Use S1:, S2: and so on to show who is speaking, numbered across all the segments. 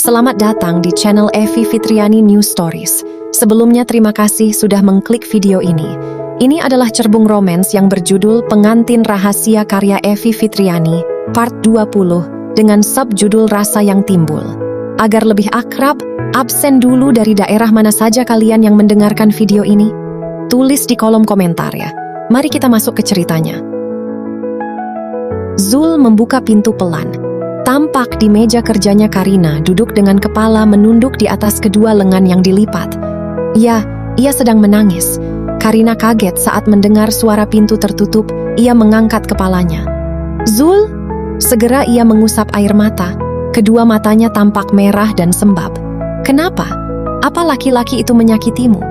S1: Selamat datang di channel Evi Fitriani News Stories. Sebelumnya terima kasih sudah mengklik video ini. Ini adalah cerbung romans yang berjudul Pengantin Rahasia karya Evi Fitriani, part 20, dengan subjudul Rasa yang Timbul. Agar lebih akrab, absen dulu dari daerah mana saja kalian yang mendengarkan video ini. Tulis di kolom komentar ya. Mari kita masuk ke ceritanya. Zul membuka pintu pelan. Tampak di meja kerjanya Karina duduk dengan kepala menunduk di atas kedua lengan yang dilipat. Ya, ia sedang menangis. Karina kaget saat mendengar suara pintu tertutup. Ia mengangkat kepalanya. Zul? Segera ia mengusap air mata. Kedua matanya tampak merah dan sembab. Kenapa? Apa laki-laki itu menyakitimu?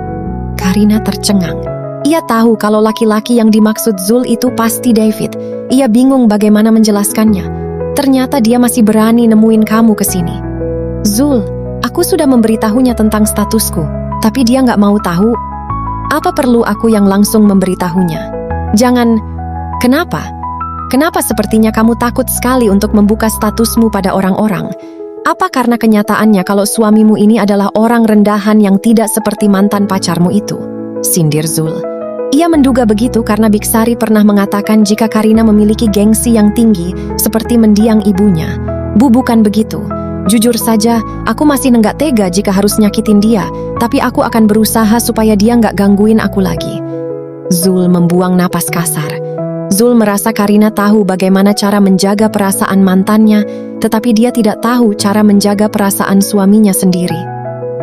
S1: Karina tercengang. Ia tahu kalau laki-laki yang dimaksud Zul itu pasti David. Ia bingung bagaimana menjelaskannya. Ternyata dia masih berani nemuin kamu ke sini. Zul, aku sudah memberitahunya tentang statusku, tapi dia nggak mau tahu. Apa perlu aku yang langsung memberitahunya? Jangan. Kenapa? Kenapa sepertinya kamu takut sekali untuk membuka statusmu pada orang-orang? Apa karena kenyataannya kalau suamimu ini adalah orang rendahan yang tidak seperti mantan pacarmu itu? Sindir Zul. Ia menduga begitu karena Biksari pernah mengatakan jika Karina memiliki gengsi yang tinggi seperti mendiang ibunya. Bukan begitu. Jujur saja, aku masih nenggak tega jika harus nyakitin dia, tapi aku akan berusaha supaya dia nggak gangguin aku lagi. Zul membuang napas kasar. Zul merasa Karina tahu bagaimana cara menjaga perasaan mantannya, tetapi dia tidak tahu cara menjaga perasaan suaminya sendiri.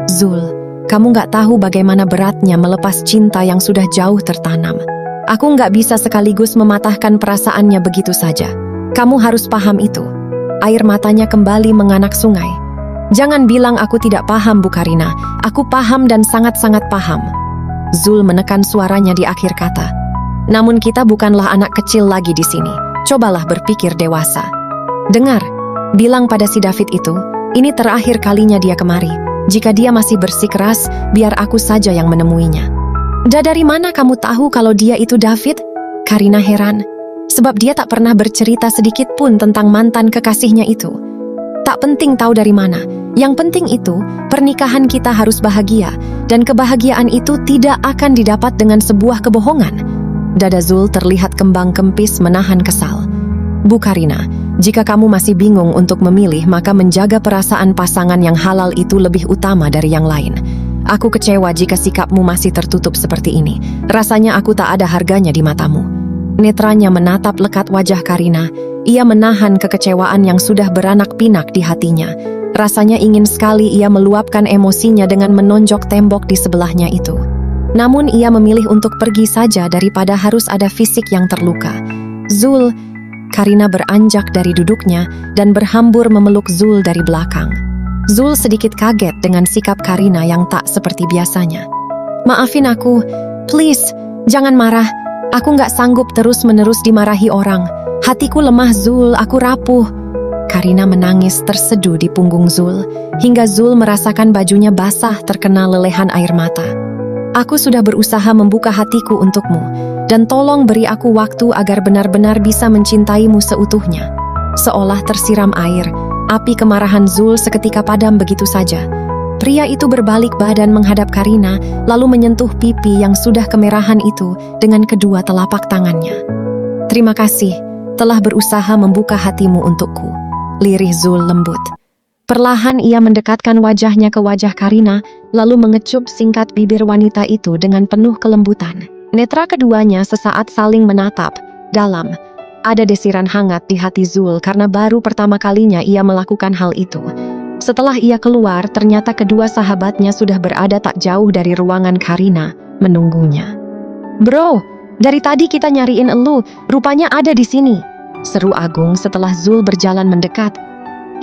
S1: Zul, kamu nggak tahu bagaimana beratnya melepas cinta yang sudah jauh tertanam. Aku nggak bisa sekaligus mematahkan perasaannya begitu saja. Kamu harus paham itu. Air matanya kembali menganak sungai. Jangan bilang aku tidak paham, Bu Karina. Aku paham dan sangat-sangat paham. Zul menekan suaranya di akhir kata. Namun kita bukanlah anak kecil lagi di sini. Cobalah berpikir dewasa. Dengar, bilang pada si David itu, ini terakhir kalinya dia kemari. Jika dia masih bersikeras, biar aku saja yang menemuinya. Dari mana kamu tahu kalau dia itu David? Karina heran. Sebab dia tak pernah bercerita sedikit pun tentang mantan kekasihnya itu. Tak penting tahu dari mana. Yang penting itu, pernikahan kita harus bahagia. Dan kebahagiaan itu tidak akan didapat dengan sebuah kebohongan. Dada Zul terlihat kembang kempis menahan kesal. Bu Karina, jika kamu masih bingung untuk memilih, maka menjaga perasaan pasangan yang halal itu lebih utama dari yang lain. Aku kecewa jika sikapmu masih tertutup seperti ini. Rasanya aku tak ada harganya di matamu. Netranya menatap lekat wajah Karina. Ia menahan kekecewaan yang sudah beranak pinak di hatinya. Rasanya ingin sekali ia meluapkan emosinya dengan menonjok tembok di sebelahnya itu. Namun ia memilih untuk pergi saja daripada harus ada fisik yang terluka. Zul, Karina beranjak dari duduknya dan berhambur memeluk Zul dari belakang. Zul sedikit kaget dengan sikap Karina yang tak seperti biasanya. Maafin aku, please, jangan marah. Aku nggak sanggup terus-menerus dimarahi orang. Hatiku lemah Zul, aku rapuh. Karina menangis terseduh di punggung Zul, hingga Zul merasakan bajunya basah terkena lelehan air mata. Aku sudah berusaha membuka hatiku untukmu, dan tolong beri aku waktu agar benar-benar bisa mencintaimu seutuhnya. Seolah tersiram air, api kemarahan Zul seketika padam begitu saja. Pria itu berbalik badan menghadap Karina, lalu menyentuh pipi yang sudah kemerahan itu dengan kedua telapak tangannya. Terima kasih, telah berusaha membuka hatimu untukku, lirih Zul lembut. Perlahan ia mendekatkan wajahnya ke wajah Karina, lalu mengecup singkat bibir wanita itu dengan penuh kelembutan. Netra keduanya sesaat saling menatap. Dalam, ada desiran hangat di hati Zul karena baru pertama kalinya ia melakukan hal itu. Setelah ia keluar, ternyata kedua sahabatnya sudah berada tak jauh dari ruangan Karina, menunggunya. Bro, dari tadi kita nyariin elu, rupanya ada di sini, seru Agung setelah Zul berjalan mendekat.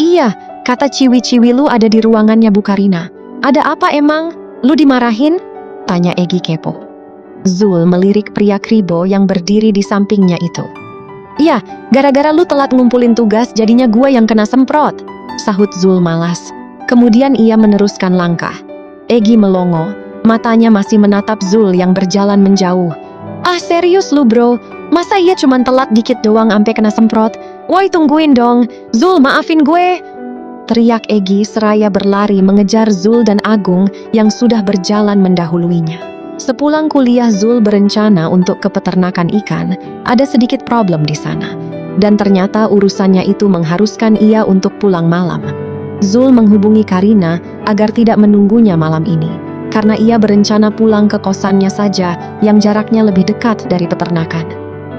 S1: Iya, kata ciwi-ciwi lu ada di ruangannya Bu Karina. Ada apa emang? Lu dimarahin? Tanya Egi kepo. Zul melirik pria kribo yang berdiri di sampingnya itu. Iya, gara-gara lu telat ngumpulin tugas jadinya gua yang kena semprot, sahut Zul malas. Kemudian ia meneruskan langkah. Egi melongo, matanya masih menatap Zul yang berjalan menjauh. Ah serius lu bro, masa iya cuman telat dikit doang ampe kena semprot? Woi tungguin dong, Zul maafin gue. teriak Egi seraya berlari mengejar Zul dan Agung yang sudah berjalan mendahuluinya. Sepulang kuliah Zul berencana untuk ke peternakan ikan, ada sedikit problem di sana. Dan ternyata urusannya itu mengharuskan ia untuk pulang malam. Zul menghubungi Karina agar tidak menunggunya malam ini, karena ia berencana pulang ke kosannya saja yang jaraknya lebih dekat dari peternakan.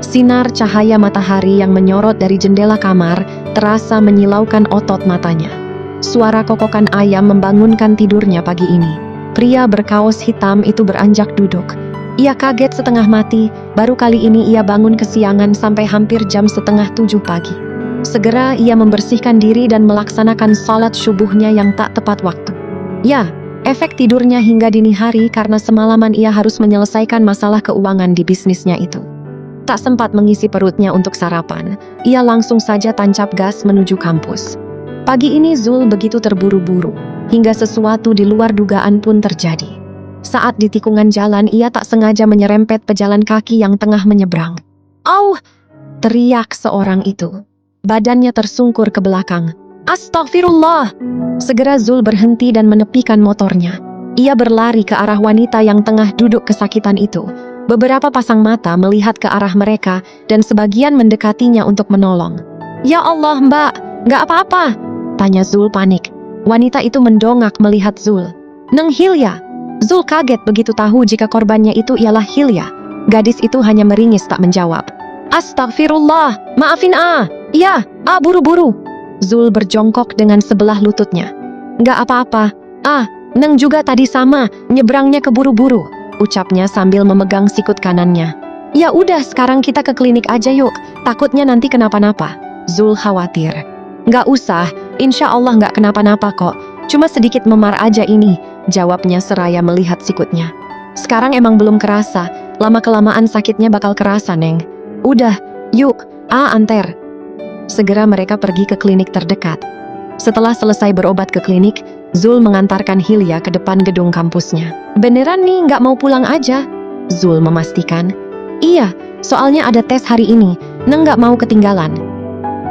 S1: Sinar cahaya matahari yang menyorot dari jendela kamar terasa menyilaukan otot matanya. Suara kokokan ayam membangunkan tidurnya pagi ini. Pria berkaos hitam itu beranjak duduk. Ia kaget setengah mati, baru kali ini ia bangun kesiangan sampai hampir jam 6:30 pagi. Segera ia membersihkan diri dan melaksanakan salat subuhnya yang tak tepat waktu. Ya, efek tidurnya hingga dini hari karena semalaman ia harus menyelesaikan masalah keuangan di bisnisnya itu. Tak sempat mengisi perutnya untuk sarapan, ia langsung saja tancap gas menuju kampus. Pagi ini Zul begitu terburu-buru, hingga sesuatu di luar dugaan pun terjadi. Saat di tikungan jalan, ia tak sengaja menyerempet pejalan kaki yang tengah menyeberang. "Au!" teriak seorang itu. Badannya tersungkur ke belakang. "Astagfirullah!" Segera Zul berhenti dan menepikan motornya. Ia berlari ke arah wanita yang tengah duduk kesakitan itu. Beberapa pasang mata melihat ke arah mereka dan sebagian mendekatinya untuk menolong. "Ya Allah, Mbak, nggak apa-apa?" tanya Zul panik. Wanita itu mendongak melihat Zul. "Neng Hilya." Zul kaget begitu tahu jika korbannya itu ialah Hilya. Gadis itu hanya meringis tak menjawab. "Astagfirullah, maafin Iya, buru-buru." Zul berjongkok dengan sebelah lututnya. "Nggak apa-apa, Neng juga tadi sama, nyebrangnya keburu-buru," ucapnya sambil memegang sikut kanannya. "Ya udah, sekarang kita ke klinik aja yuk, takutnya nanti kenapa-napa." Zul khawatir. "Nggak usah, insya Allah nggak kenapa-napa kok, cuma sedikit memar aja ini," jawabnya seraya melihat sikutnya. "Sekarang emang belum kerasa, lama-kelamaan sakitnya bakal kerasa, Neng." "Udah, yuk, anter." Segera mereka pergi ke klinik terdekat. Setelah selesai berobat ke klinik, Zul mengantarkan Hilya ke depan gedung kampusnya. "Beneran nih nggak mau pulang aja?" Zul memastikan. "Iya, soalnya ada tes hari ini, Neng nggak mau ketinggalan."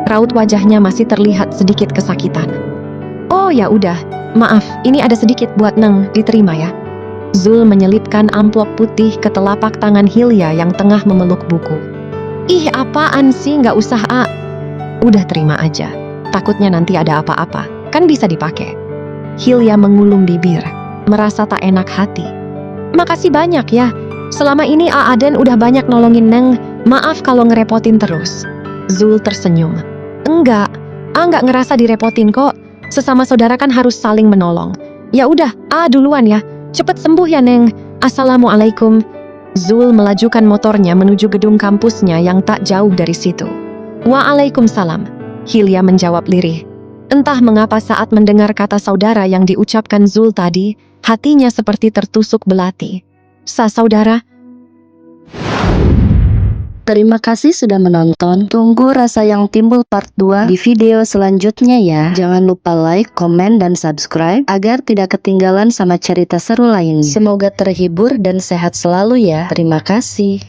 S1: Raut wajahnya masih terlihat sedikit kesakitan. "Oh ya udah, maaf, ini ada sedikit buat Neng, diterima ya." Zul menyelipkan amplop putih ke telapak tangan Hilya yang tengah memeluk buku. "Ih, apaan sih, nggak usah Udah terima aja, takutnya nanti ada apa-apa, kan bisa dipakai." Hilya mengulum bibir, merasa tak enak hati. "Makasih banyak ya, selama ini Aden udah banyak nolongin Neng, maaf kalau ngerepotin terus." Zul tersenyum. "Enggak, nggak ngerasa direpotin kok. Sesama saudara kan harus saling menolong. Ya udah, duluan ya. Cepet sembuh ya, Neng. Assalamualaikum." Zul melajukan motornya menuju gedung kampusnya yang tak jauh dari situ. "Waalaikumsalam," Hilya menjawab lirih. Entah mengapa saat mendengar kata saudara yang diucapkan Zul tadi, hatinya seperti tertusuk belati. Saudara?
S2: Terima kasih sudah menonton. Tunggu rasa yang timbul part 2 di video selanjutnya ya. Jangan lupa like, komen, dan subscribe agar tidak ketinggalan sama cerita seru lainnya. Semoga terhibur dan sehat selalu ya. Terima kasih.